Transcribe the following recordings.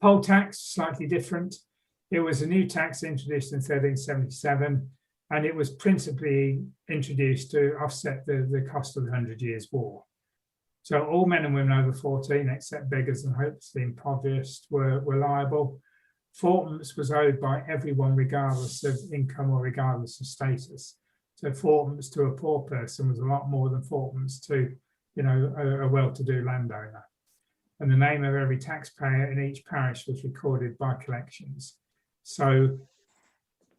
Poll tax, slightly different. It was a new tax introduced in 1377, and it was principally introduced to offset the cost of the 100 Years' War. So all men and women over 14, except beggars and hopelessly impoverished, were liable. Fourpence was owed by everyone, regardless of income or regardless of status. So fourpence to a poor person was a lot more than fourpence to, a well-to-do landowner. And the name of every taxpayer in each parish was recorded by collections. So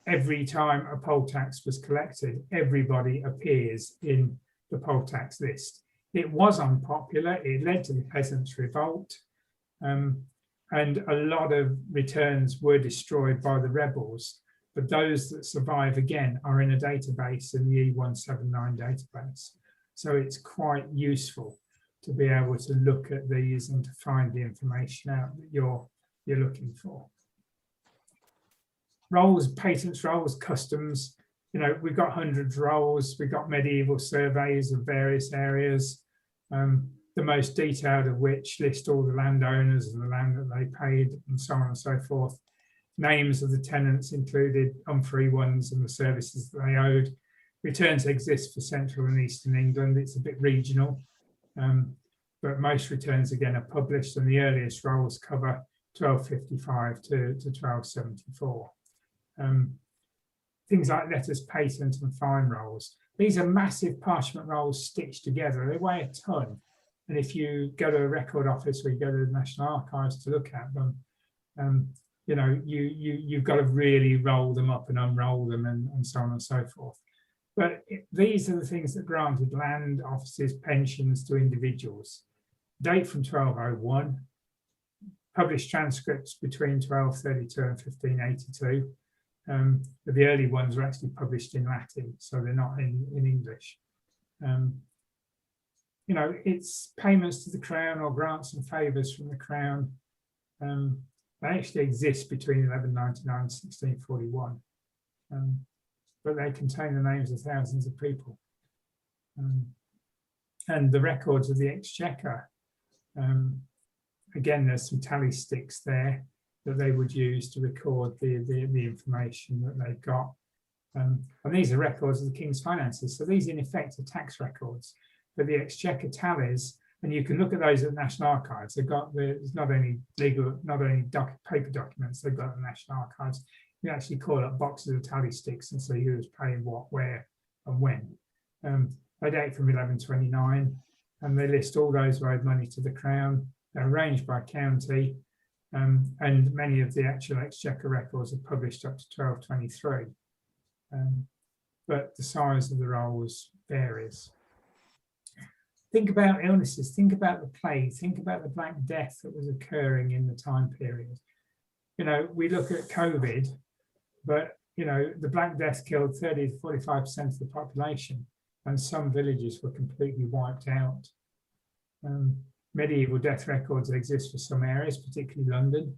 every time a poll tax was collected, everybody appears in the poll tax list. It was unpopular. It led to the Peasants' Revolt. And a lot of returns were destroyed by the rebels. But those that survive, again, are in a database in the E179 database. So it's quite useful to be able to look at these and to find the information out that you're looking for. Rolls, patents rolls, customs. We've got hundreds of rolls. We've got medieval surveys of various areas, the most detailed of which list all the landowners and the land that they paid and so on and so forth. Names of the tenants included, unfree ones, and the services that they owed. Returns exist for Central and Eastern England. It's a bit regional, but most returns, again, are published, and the earliest rolls cover 1255 to 1274. Things like letters patent and fine rolls. These are massive parchment rolls stitched together. They weigh a ton. And if you go to a record office or you go to the National Archives to look at them, you've got to really roll them up and unroll them and so on and so forth. But these are the things that granted land, offices, pensions to individuals. Date from 1201, published transcripts between 1232 and 1582. But the early ones were actually published in Latin, so they're not in English. It's payments to the Crown or grants and favours from the Crown. They actually exist between 1199 and 1641, but they contain the names of thousands of people. And the records of the Exchequer, again, there's some tally sticks there that they would use to record the information that they've got. And these are records of the King's finances. So these, in effect, are tax records. But the Exchequer tallies, and you can look at those at the National Archives. They've got there's not only legal, not only paper documents, they've got the National Archives. You actually call up boxes of tally sticks and see who's paying what, where, and when. They date from 1129, and they list all those who owed money to the Crown. They're arranged by county, and many of the actual Exchequer records are published up to 1223. But the size of the rolls varies. Think about illnesses, think about the plague, think about the Black Death that was occurring in the time period. We look at COVID, but, the Black Death killed 30 to 45% of the population, and some villages were completely wiped out. Medieval death records exist for some areas, particularly London,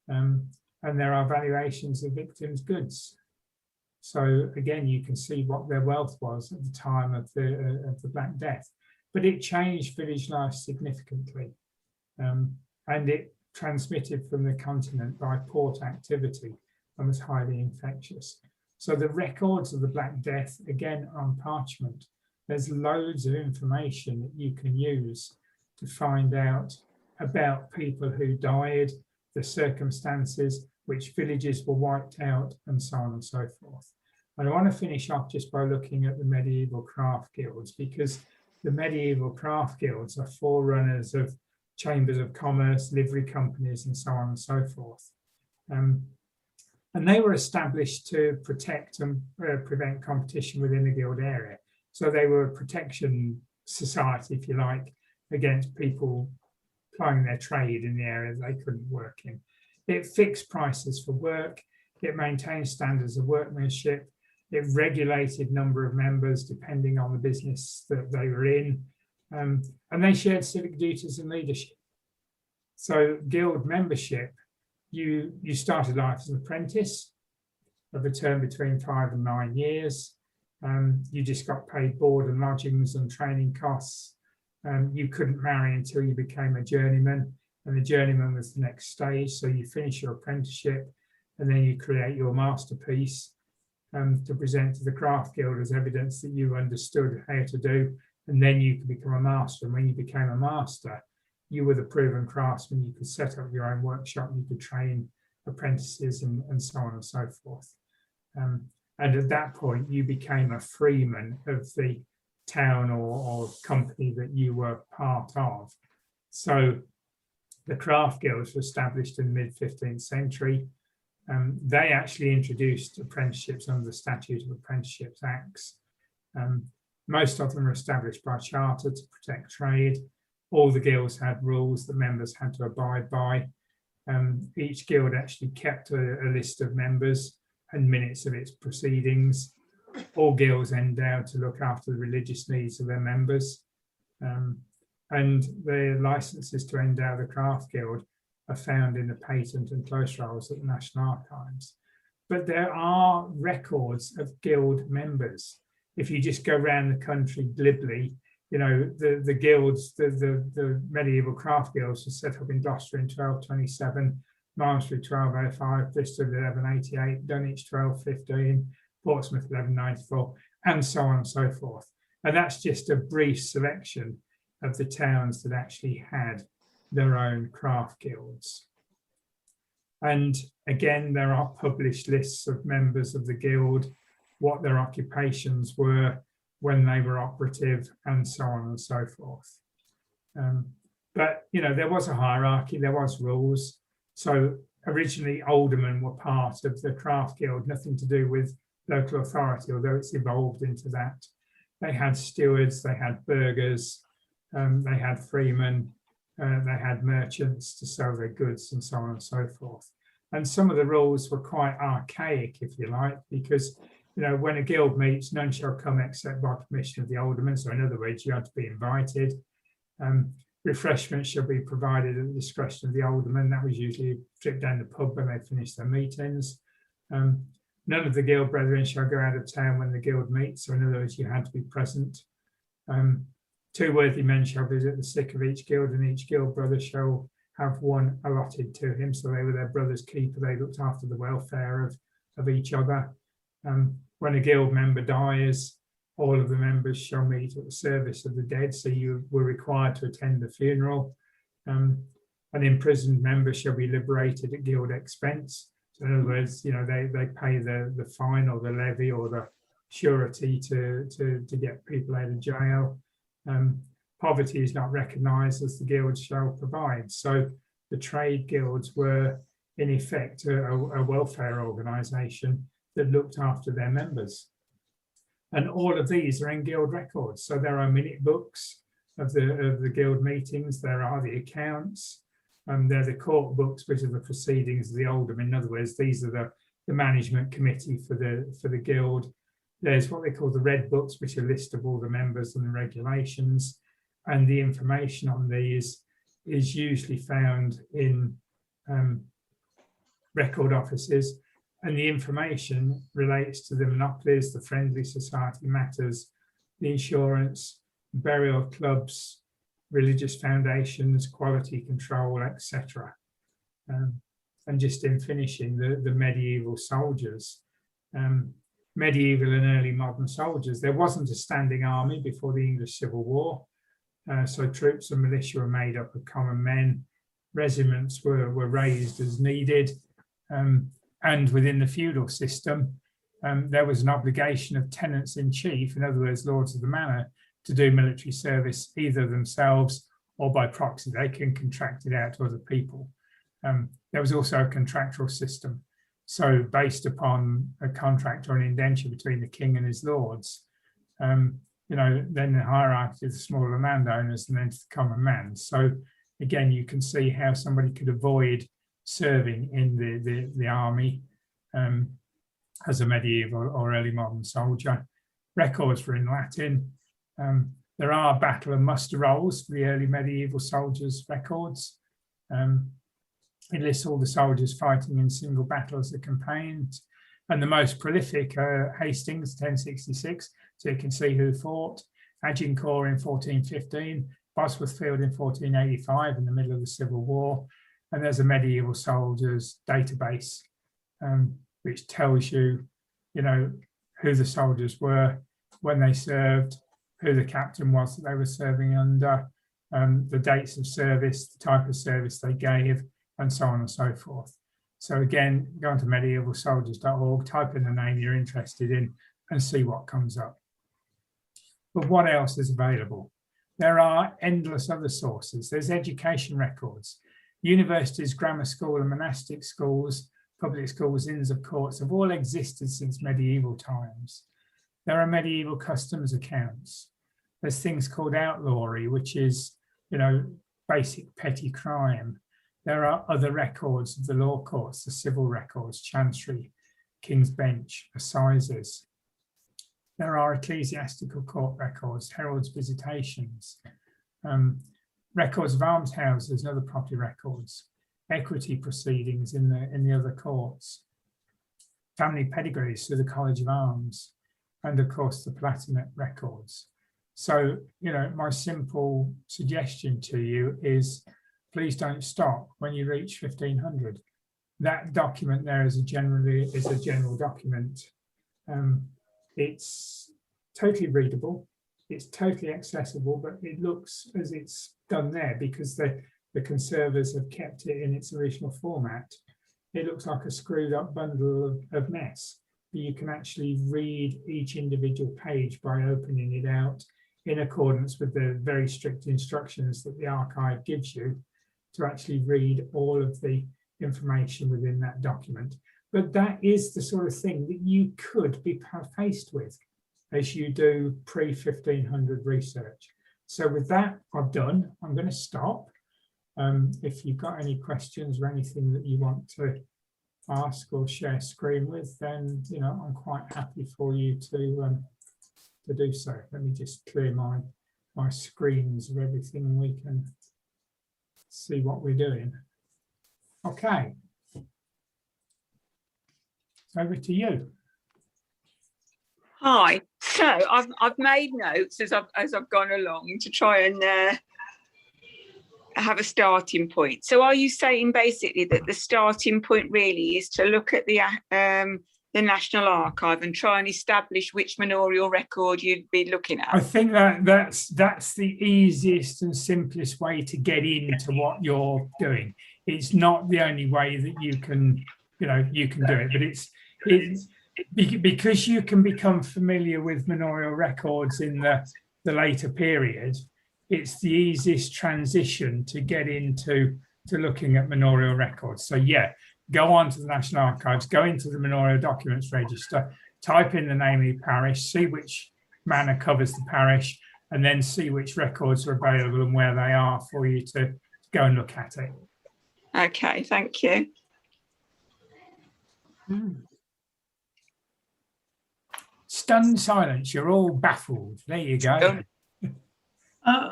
and there are valuations of victims' goods. So again, you can see what their wealth was at the time of the Black Death. But it changed village life significantly, and it transmitted from the continent by port activity and was highly infectious. So the records of the Black Death, again, are on parchment. There's loads of information that you can use to find out about people who died, the circumstances, which villages were wiped out, and so on and so forth. And I want to finish off just by looking at the medieval craft guilds, because the medieval craft guilds are forerunners of chambers of commerce, livery companies, and so on and so forth. And they were established to protect and prevent competition within the guild area. So they were a protection society, if you like, against people plying their trade in the area they couldn't work in. It fixed prices for work. It maintained standards of workmanship. It regulated number of members depending on the business that they were in. And they shared civic duties and leadership. So guild membership, you started life as an apprentice of a term between 5 and 9 years. You just got paid board and lodgings and training costs. You couldn't marry until you became a journeyman. and the journeyman was the next stage. So you finish your apprenticeship, and then you create your masterpiece to present to the craft guild as evidence that you understood how to do, and then you could become a master. And when you became a master, you were the proven craftsman. You could set up your own workshop, you could train apprentices, and so on and so forth. And at that point, you became a freeman of the town or company that you were part of. So the craft guilds were established in the mid-15th century. They actually introduced apprenticeships under the Statute of Apprenticeships Acts. Most of them were established by charter to protect trade. All the guilds had rules that members had to abide by. Each guild actually kept a list of members and minutes of its proceedings. All guilds endowed to look after the religious needs of their members. And the licenses to endow the craft guild are found in the patent and close rolls at the National Archives. But there are records of guild members. If you just go around the country glibly, you know, the guilds, the medieval craft guilds were set up in Gloucester in 1227, Malmesbury 1205, Bristol 1188, Dunwich 1215, Portsmouth 1194, and so on and so forth. And that's just a brief selection of the towns that actually had their own craft guilds. And again, there are published lists of members of the guild, what their occupations were, when they were operative, and so on and so forth. But, you know, there was a hierarchy, there was rules. So originally, aldermen were part of the craft guild, nothing to do with local authority, although it's evolved into that. They had stewards, they had burghers, they had freemen, they had merchants to sell their goods, and so on and so forth. And some of the rules were quite archaic, if you like, because, you know, when a guild meets, none shall come except by permission of the alderman. So in other words, you had to be invited. Refreshments shall be provided at the discretion of the alderman. That was usually a trip down the pub when they finished their meetings. None of the guild brethren shall go out of town when the guild meets. So in other words, you had to be present. 2 worthy men shall visit the sick of each guild, and each guild brother shall have one allotted to him. So they were their brother's keeper. They looked after the welfare of each other. When a guild member dies, all of the members shall meet at the service of the dead. So you were required to attend the funeral. An imprisoned member shall be liberated at guild expense. So in other words, you know, they pay the fine or the levy or the surety to get people out of jail. Poverty is not recognised as the guilds shall provide. So the trade guilds were, in effect, a welfare organisation that looked after their members. And all of these are in guild records. So there are minute books of the guild meetings, there are the accounts, they're the court books, which are the proceedings of the aldermen. In other words, these are the management committee for the guild. There's what they call the red books, which are a list of all the members and the regulations. And the information on these is usually found in record offices. And the information relates to the monopolies, the friendly society matters, the insurance, burial clubs, religious foundations, quality control, etc. And just in finishing, the medieval soldiers, medieval and early modern soldiers. There wasn't a standing army before the English Civil War. So troops and militia were made up of common men. Regiments were raised as needed. And within the feudal system, there was an obligation of tenants-in-chief, in other words, lords of the manor, to do military service either themselves or by proxy. They can contract it out to other people. There was also a contractual system. So based upon a contract or an indenture between the king and his lords, you know, then the hierarchy to the smaller landowners and then to the common man. So again, you can see how somebody could avoid serving in the army as a medieval or early modern soldier. Records were in Latin. There are battle and muster rolls for the early medieval soldiers' records. It lists all the soldiers fighting in single battles or campaigns. And the most prolific, Hastings, 1066, so you can see who fought. Agincourt in 1415, Bosworth Field in 1485 in the middle of the Civil War. And there's a medieval soldiers database, which tells you, who the soldiers were, when they served, who the captain was that they were serving under, the dates of service, the type of service they gave, and so on and so forth. So again, go onto medievalsoldiers.org, type in the name you're interested in, and see what comes up. But what else is available? There are endless other sources. There's education records. Universities, grammar school and monastic schools, public schools, inns of courts have all existed since medieval times. There are medieval customs accounts. There's things called outlawry, which is, basic petty crime. There are other records of the law courts, the civil records, chancery, King's Bench, assizes. There are ecclesiastical court records, heralds' visitations, records of almshouses and other property records, equity proceedings in the other courts, family pedigrees through the College of Arms, and of course the Palatinate records. So, my simple suggestion to you is please don't stop when you reach 1500. That document there is a general document. It's totally readable, it's totally accessible, but it looks as it's done there because the conservers have kept it in its original format. It looks like a screwed up bundle of mess. But you can actually read each individual page by opening it out in accordance with the very strict instructions that the archive gives you to actually read all of the information within that document. But that is the sort of thing that you could be faced with as you do pre-1500 research. So with that, I'm done. I'm going to stop. If you've got any questions or anything that you want to ask or share screen with, then I'm quite happy for you to do so. Let me just clear my screens of everything and we can see what we're doing. Okay. Over to you. Hi. So I've made notes as I've gone along to try and have a starting point. So are you saying basically that the starting point really is to look at the National Archive and try and establish which manorial record you'd be looking at? I think that's the easiest and simplest way to get into what you're doing. It's not the only way that you can do it, but it's because you can become familiar with manorial records in the later period. It's the easiest transition to get into looking at manorial records. So yeah, go on to the National Archives, go into the Manorial Documents Register, type in the name of your parish, see which manor covers the parish, and then see which records are available and where they are for you to go and look at it. Okay, thank you. Stunned silence, you're all baffled. There you go.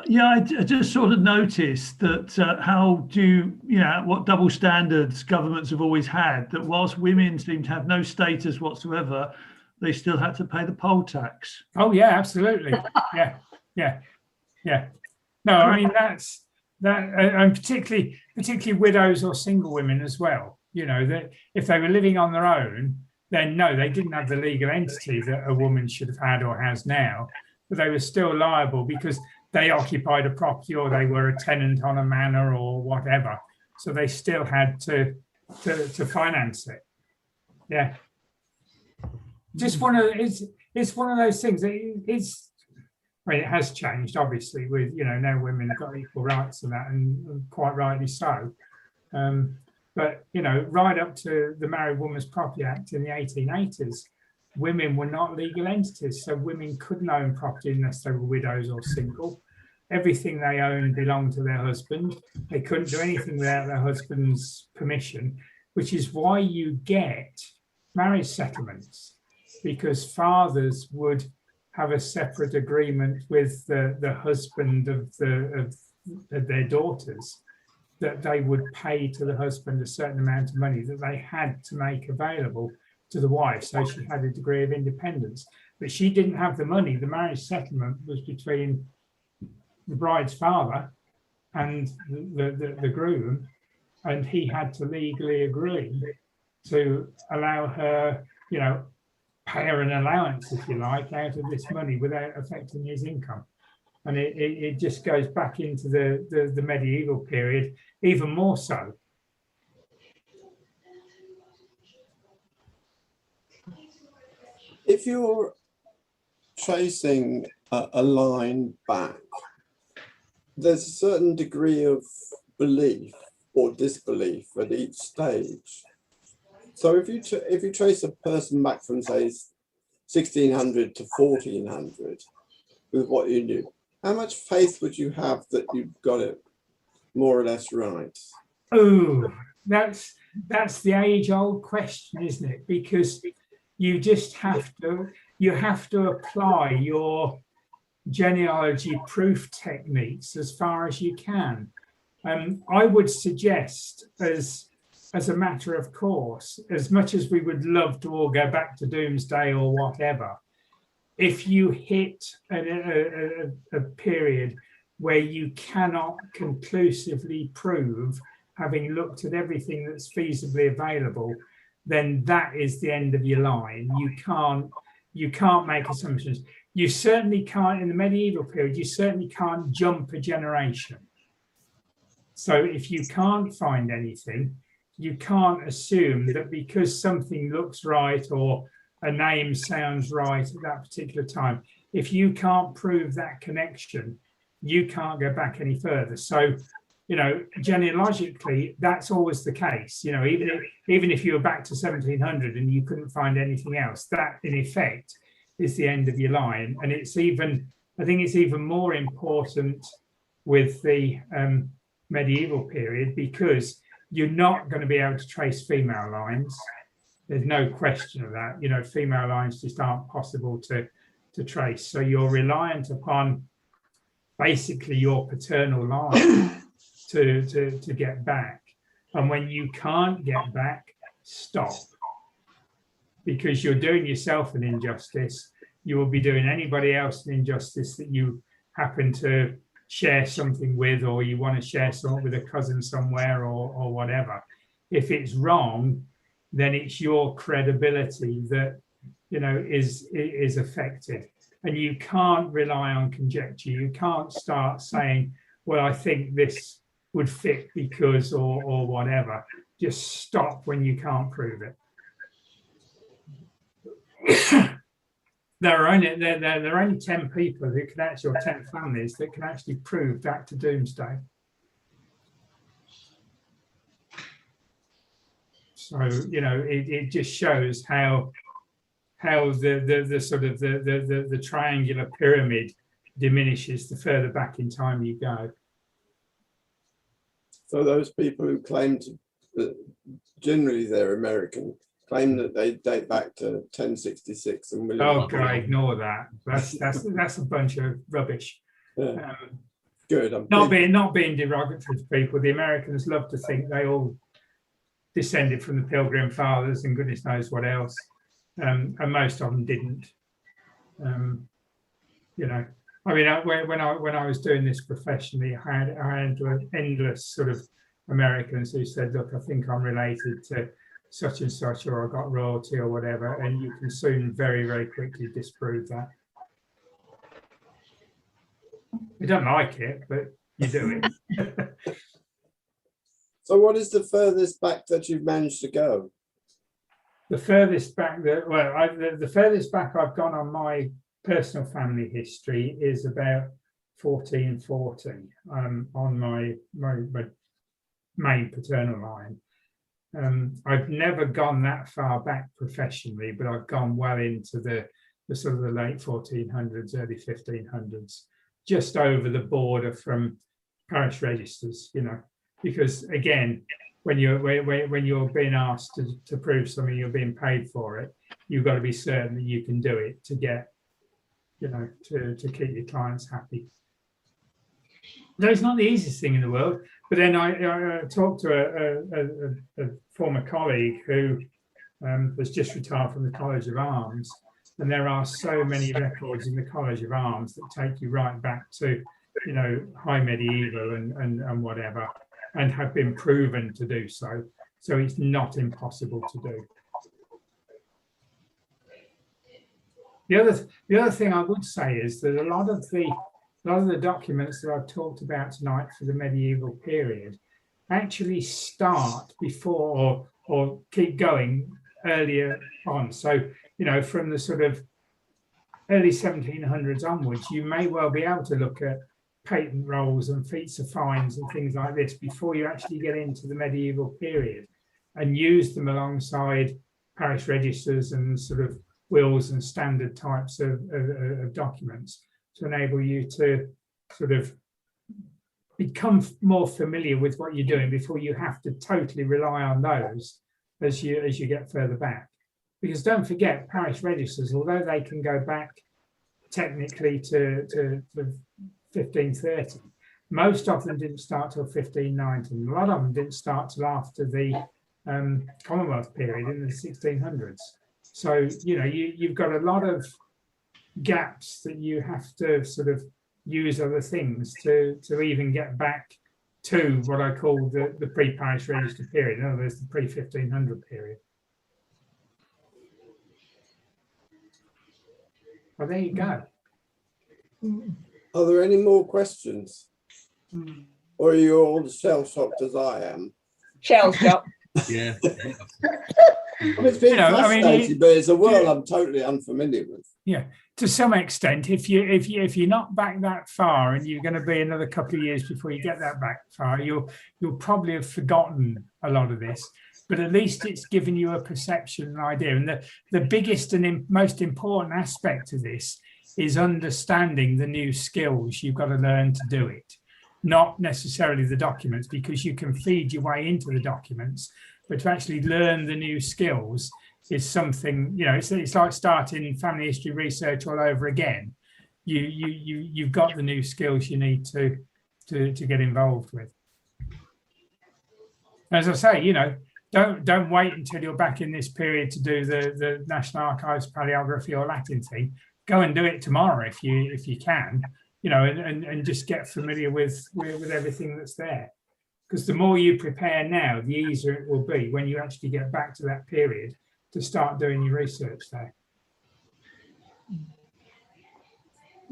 Yeah, I just sort of noticed that what double standards governments have always had, that whilst women seem to have no status whatsoever, they still had to pay the poll tax. Oh yeah, absolutely. Yeah. No, I mean that, and particularly widows or single women as well. That if they were living on their own, then no, they didn't have the legal entity that a woman should have had or has now, but they were still liable because they occupied a property or they were a tenant on a manor or whatever. So they still had to finance it. Yeah. Just it's one of those things. It has changed, obviously, with, now women have got equal rights and that, and quite rightly so. But, right up to the Married Women's Property Act in the 1880s, women were not legal entities, so women couldn't own property unless they were widows or single. Everything they owned belonged to their husband. They couldn't do anything without their husband's permission, which is why you get marriage settlements, because fathers would have a separate agreement with the husband of their daughters, that they would pay to the husband a certain amount of money that they had to make available to the wife, so she had a degree of independence. But she didn't have the money. The marriage settlement was between the bride's father and the groom, and he had to legally agree to allow her, pay her an allowance, if you like, out of this money without affecting his income. And it just goes back into the medieval period, even more so. If you're tracing a line back, there's a certain degree of belief or disbelief at each stage. So if you trace a person back from, say, 1600 to 1400 with what you knew, how much faith would you have that you've got it more or less right? Oh, that's the age-old question, isn't it? Because you just have to apply your genealogy proof techniques as far as you can. I would suggest, as a matter of course, as much as we would love to all go back to doomsday or whatever, if you hit a period where you cannot conclusively prove, having looked at everything that's feasibly available, then that is the end of your line. You can't make assumptions. You certainly can't, in the medieval period, you certainly can't jump a generation. So if you can't find anything, you can't assume that because something looks right or a name sounds right at that particular time, if you can't prove that connection, you can't go back any further. So, genealogically, that's always the case. Even if you were back to 1700 and you couldn't find anything else, that in effect is the end of your line. And I think it's even more important with the medieval period, because you're not going to be able to trace female lines. There's no question of that. Female lines just aren't possible to trace. So you're reliant upon basically your paternal line to get back. And when you can't get back, stop. Because you're doing yourself an injustice. You will be doing anybody else an injustice that you happen to share something with, or you want to share something with a cousin somewhere or whatever. If it's wrong, then it's your credibility that is affected. And you can't rely on conjecture. You can't start saying, well, I think this would fit because or whatever. Just stop when you can't prove it. There are only 10 people who can actually, or 10 families that can actually prove back to doomsday. So it just shows how the sort of the triangular pyramid diminishes the further back in time you go. So those people who claim that generally they're American claim that they date back to 1066 and William. Oh God, ignore that. That's a bunch of rubbish. Yeah. Good. Not being derogatory to people. The Americans love to think they all descended from the Pilgrim Fathers and goodness knows what else, and most of them didn't. When I was doing this professionally, I had endless sort of Americans who said, "Look, I think I'm related to such and such, or I got royalty or whatever," and you can soon very, very quickly disprove that. You don't like it, but you do it. So what is the furthest back that you've managed to go? The furthest back the furthest back I've gone on my personal family history is about 1440 on my main paternal line. I've never gone that far back professionally, but I've gone well into the sort of the late 1400s, early 1500s, just over the border from parish registers, because again, when you're being asked to prove something, you're being paid for it, you've got to be certain that you can do it to get, to keep your clients happy. No, it's not the easiest thing in the world. But then I talked to a former colleague who was just retired from the College of Arms, and there are so many records in the College of Arms that take you right back to you know, high medieval and whatever, and have been proven to do so. So it's not impossible to do. The other thing I would say is that a lot of the documents that I've talked about tonight for the medieval period actually start before or keep going earlier on. So, you know, from the sort of early 1700s onwards, you may well be able to look at patent rolls and feats of fines and things like this before you actually get into the medieval period, and use them alongside parish registers and sort of wills and standard types of documents to enable you to sort of become more familiar with what you're doing before you have to totally rely on those as you get further back. Because don't forget, parish registers, although they can go back technically to 1530, most of them didn't start till 1519. A lot of them didn't start till after the Commonwealth period in the 1600s. So, you know, you've got a lot of gaps that you have to sort of use other things to even get back to what I call the pre-parish register period. In other words, the pre-1500 period. Well, there you go. Are there any more questions? Or are you all as shell-shocked as I am? Shell-shocked. Yeah. I mean, it's been fascinating, but it's a world I'm totally unfamiliar with. Yeah, to some extent, if you're not back that far, and you're going to be another couple of years before you get that back far, you'll probably have forgotten a lot of this. But at least it's given you a perception, an idea. And the biggest and most important aspect of this is understanding the new skills you've got to learn to do it, not necessarily the documents, because you can feed your way into the documents. But to actually learn the new skills is something, you know, it's like starting family history research all over again. You've got the new skills you need to get involved with. As I say, you know, don't wait until you're back in this period to do the National Archives paleography or Latin thing. Go and do it tomorrow if you can, you know, and just get familiar with everything that's there. Because the more you prepare now, the easier it will be when you actually get back to that period to start doing your research there.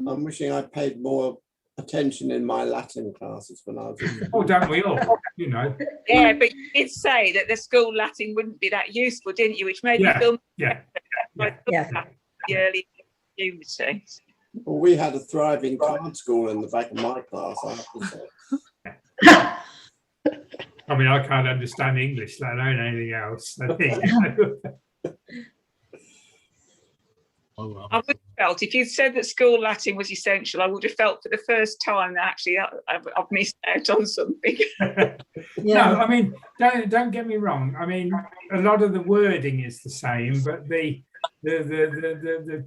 I'm wishing I paid more attention in my Latin classes when I was in Oh, don't we all, you know? Yeah, but you did say that the school Latin wouldn't be that useful, didn't you? Which made me feel yeah. the early community. Well, we had a thriving card school in the back of my class, I have to say. I mean, I can't understand English, let alone anything else. I think, you know. I would have felt, if you said that school Latin was essential, I would have felt for the first time that actually I've missed out on something. No, I mean, don't get me wrong. I mean, a lot of the wording is the same, but the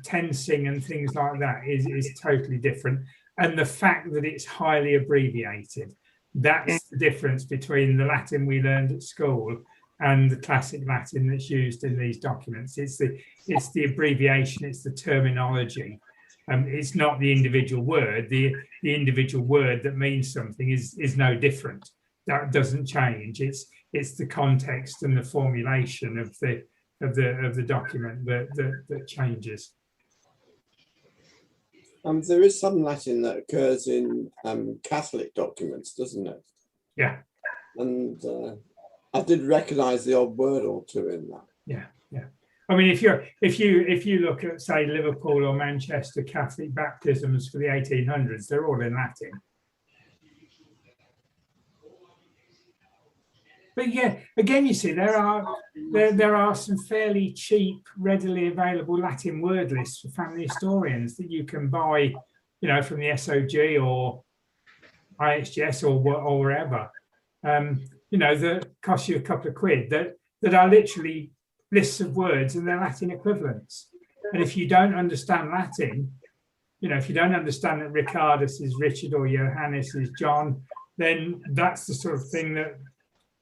tensing and things like that is totally different. And the fact that it's highly abbreviated, that's the difference between the Latin we learned at school and the classic Latin that's used in these documents. It's the abbreviation, it's the terminology. It's not the individual word. The individual word that means something is no different. That doesn't change. It's the context and the formulation of the document that changes. There is some Latin that occurs in Catholic documents, doesn't it? Yeah. And I did recognise the odd word or two in that. Yeah. I mean, if you look at, say, Liverpool or Manchester Catholic baptisms for the 1800s, they're all in Latin. But yeah, again, you see, there are some fairly cheap, readily available Latin word lists for family historians that you can buy, you know, from the SOG or IHGS or wherever, you know, that cost you a couple of quid that are literally lists of words and their Latin equivalents. And if you don't understand Latin, you know, if you don't understand that Ricardus is Richard or Johannes is John, then that's the sort of thing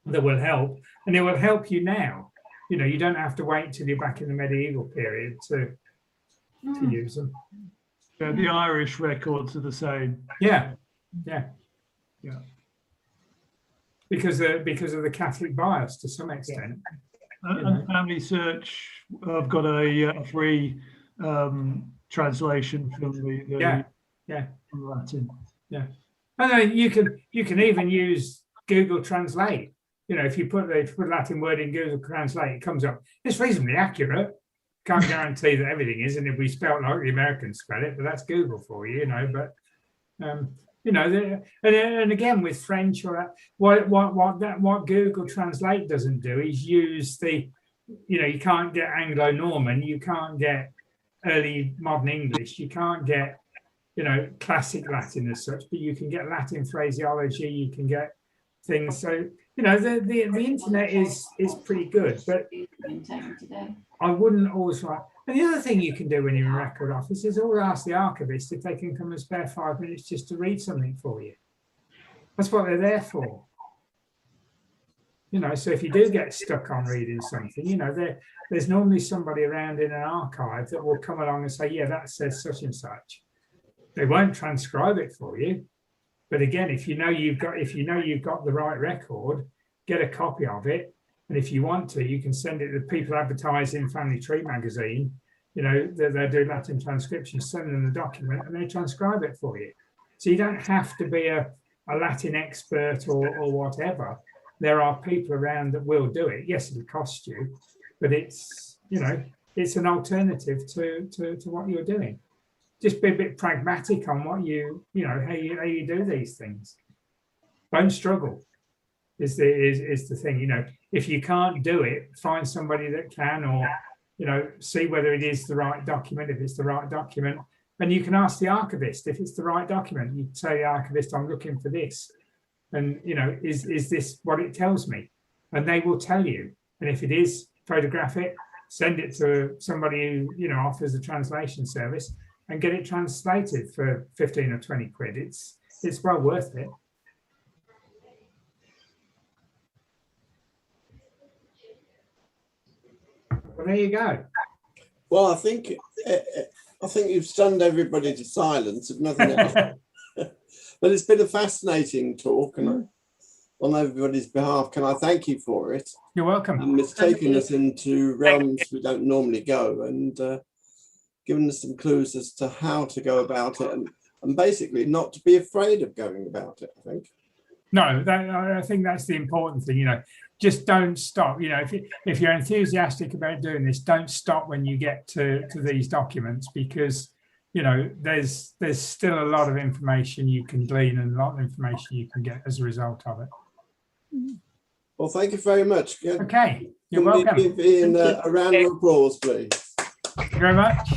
that will help, and it will help you now. You know, you don't have to wait until you're back in the medieval period to use them. The Irish records are the same. Yeah, Yeah. Yeah. Because of the Catholic bias to some extent. And Family Search, I've got a free translation from the from Latin. Yeah. And then you can even use Google Translate. You know, if you put Latin word in Google Translate, it comes up. It's reasonably accurate. Can't guarantee that everything is, and if we spell like the Americans spell it, but that's Google for you, you know. But you know, and again with French or what Google Translate doesn't do is use the, you know, you can't get Anglo-Norman, you can't get early modern English, you can't get, you know, classic Latin as such, but you can get Latin phraseology, you can get things. So, you know, the internet is pretty good, but I wouldn't always write. And the other thing you can do when you're in a record office is always ask the archivist if they can come and spare 5 minutes just to read something for you. That's what they're there for. You know, so if you do get stuck on reading something, you know, there's normally somebody around in an archive that will come along and say, yeah, that says such and such. They won't transcribe it for you. But again, if you know you've got the right record, get a copy of it. And if you want to, you can send it to people advertising Family Tree magazine. You know, they do Latin transcription, send them the document and they transcribe it for you. So you don't have to be a Latin expert or whatever. There are people around that will do it. Yes, it'll cost you, but it's, you know, it's an alternative to what you're doing. Just be a bit pragmatic on what you know, how you do these things. Don't struggle is the thing. You know, if you can't do it, find somebody that can, or, you know, see whether it is the right document. If it's the right document, and you can ask the archivist if it's the right document. You say to the archivist, I'm looking for this, and, you know, is this what it tells me? And they will tell you. And if it is, photograph it, send it to somebody who, you know, offers a translation service, and get it translated for 15 or 20 quid. It's well worth it. Well, there you go. Well, I think you've stunned everybody to silence, if nothing else. But it's been a fascinating talk, and on everybody's behalf, can I thank you for it? You're welcome. And it's taken us into realms we don't normally go, and given us some clues as to how to go about it, and basically not to be afraid of going about it, I think. No, I think that's the important thing, you know. Just don't stop. You know, if you're enthusiastic about doing this, don't stop when you get to these documents, because, you know, there's still a lot of information you can glean and a lot of information you can get as a result of it. Well, thank you very much. Okay, you're welcome. Give Ian a round of applause, please. Thank you very much.